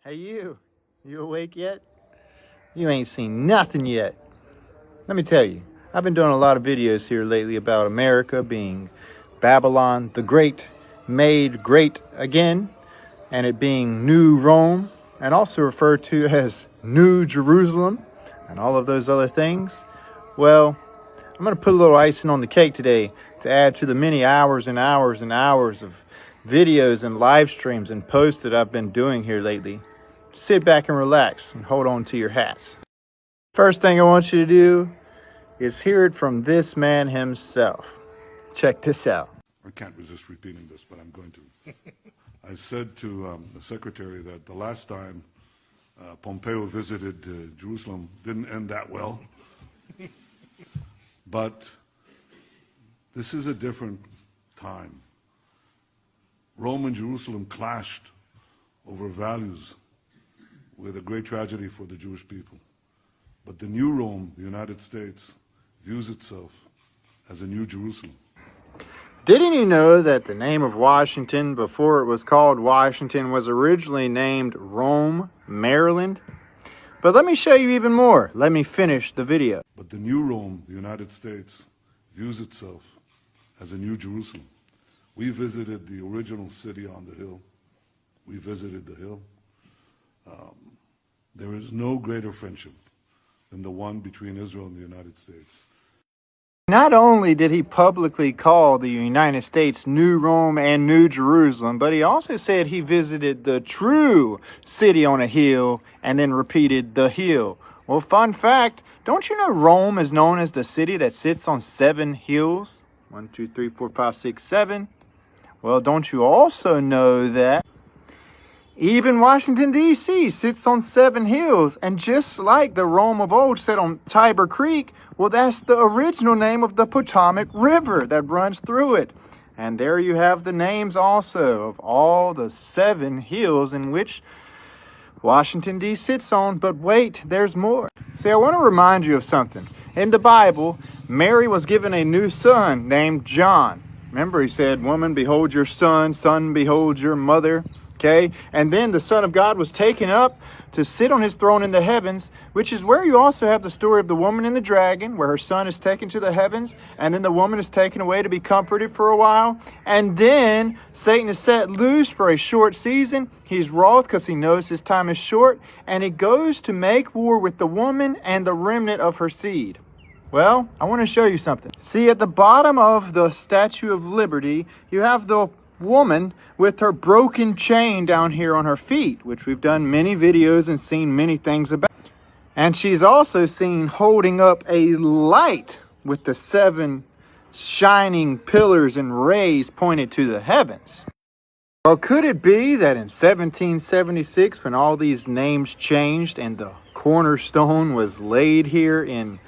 Hey you awake yet? You ain't seen nothing yet. Let me tell you, I've been doing a lot of videos here lately about America being Babylon the Great, made great again, and it being New Rome, and also referred to as New Jerusalem, and all of those other things. Well, I'm going to put a little icing on the cake today to add to the many hours and hours and hours of videos and live streams and posts that I've been doing here lately. Sit back and relax and hold on to your hats. First thing I want you to do is hear it from this man himself. Check this out. I can't resist repeating this, but I'm going to. I said to the secretary that the last time Pompeo visited Jerusalem didn't end that well. But this is a different time. Rome and Jerusalem clashed over values with a great tragedy for the Jewish people. But the new Rome, the United States, views itself as a new Jerusalem. Didn't you know that the name of Washington, before it was called Washington, was originally named Rome, Maryland? But let me show you even more. Let me finish the video. But the new Rome, the United States, views itself as a new Jerusalem. We visited the original city on the hill. We visited the hill. There is no greater friendship than the one between Israel and the United States. Not only did he publicly call the United States New Rome and New Jerusalem, but he also said he visited the true city on a hill and then repeated the hill. Well, fun fact, don't you know Rome is known as the city that sits on 7 hills? 1, 2, 3, 4, 5, 6, 7. Well, don't you also know that even Washington, D.C. sits on 7 hills, and just like the Rome of old sat on Tiber Creek, well, that's the original name of the Potomac River that runs through it. And there you have the names also of all the 7 hills in which Washington, D.C. sits on. But wait, there's more. See, I want to remind you of something. In the Bible, Mary was given a new son named John. Remember, he said, "Woman, behold your son, son, behold your mother." Okay, and then the Son of God was taken up to sit on his throne in the heavens, which is where you also have the story of the woman and the dragon, where her son is taken to the heavens, and then the woman is taken away to be comforted for a while. And then Satan is set loose for a short season. He's wroth because he knows his time is short, and he goes to make war with the woman and the remnant of her seed. Well, I want to show you something. See, at the bottom of the Statue of Liberty, you have the woman with her broken chain down here on her feet, which we've done many videos and seen many things about. And she's also seen holding up a light with the 7 shining pillars and rays pointed to the heavens. Well, could it be that in 1776, when all these names changed and the cornerstone was laid here in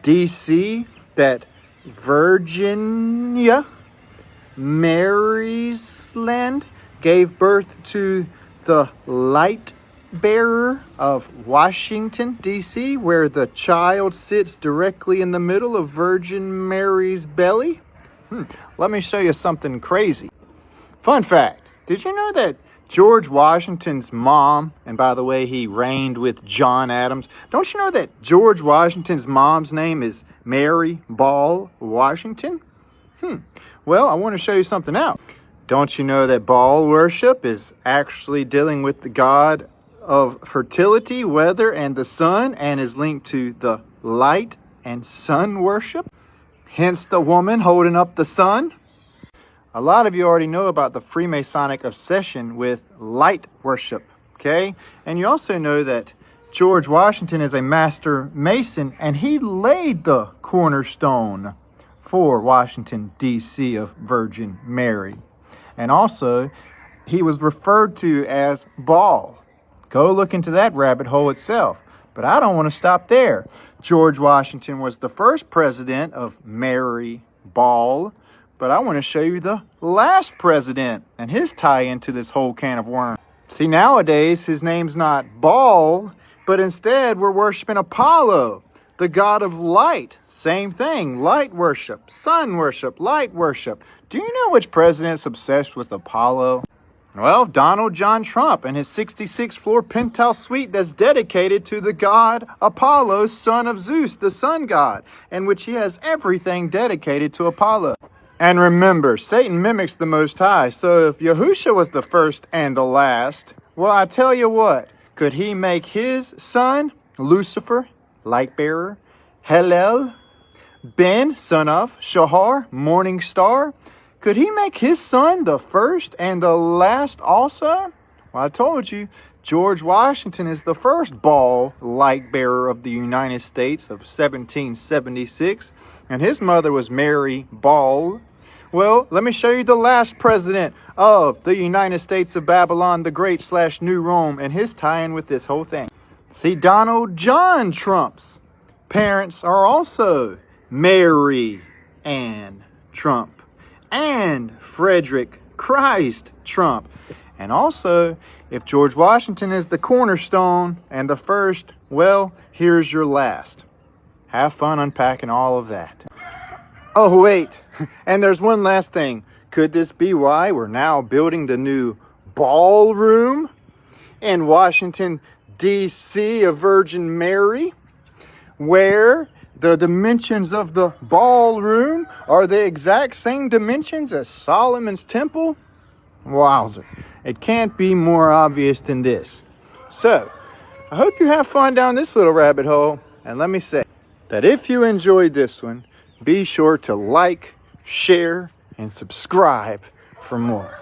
D.C., that Virginia, Mary's land, gave birth to the light bearer of Washington, D.C., where the child sits directly in the middle of Virgin Mary's belly? Let me show you something crazy. Fun fact, did you know that George Washington's mom, and by the way, he reigned with John Adams, don't you know that George Washington's mom's name is Mary Baal Washington? Well, I want to show you something else. Don't you know that Baal worship is actually dealing with the god of fertility, weather, and the sun, and is linked to the light and sun worship? Hence the woman holding up the sun. A lot of you already know about the Freemasonic obsession with light worship, okay? And you also know that George Washington is a master mason, and he laid the cornerstone for Washington, D.C. of Virgin Mary. And also, he was referred to as Baal. Go look into that rabbit hole itself. But I don't want to stop there. George Washington was the first president of Mary Baal. But I want to show you the last president and his tie into this whole can of worms. See, nowadays, his name's not Baal, but instead we're worshiping Apollo, the god of light. Same thing, light worship, sun worship, light worship. Do you know which president's obsessed with Apollo? Well, Donald John Trump and his 66-floor penthouse suite that's dedicated to the god Apollo, son of Zeus, the sun god, in which he has everything dedicated to Apollo. And remember, Satan mimics the Most High, so if Yahusha was the first and the last, well, I tell you what, could he make his son, Lucifer, light bearer, Hillel, Ben, son of Shahar, morning star, could he make his son the first and the last also? Well, I told you, George Washington is the first Baal light bearer of the United States of 1776, and his mother was Mary Baal. Well, let me show you the last president of the United States of Babylon the Great / New Rome and his tie-in with this whole thing. See, Donald John Trump's parents are also Mary Ann Trump and Frederick Christ Trump. And also, if George Washington is the cornerstone and the first, well, here's your last. Have fun unpacking all of that. Oh, wait, and there's one last thing. Could this be why we're now building the new ballroom in Washington, D.C. of Virgin Mary, where the dimensions of the ballroom are the exact same dimensions as Solomon's temple? Wowzer, it can't be more obvious than this. So, I hope you have fun down this little rabbit hole, and let me say that if you enjoyed this one, be sure to like, share, and subscribe for more.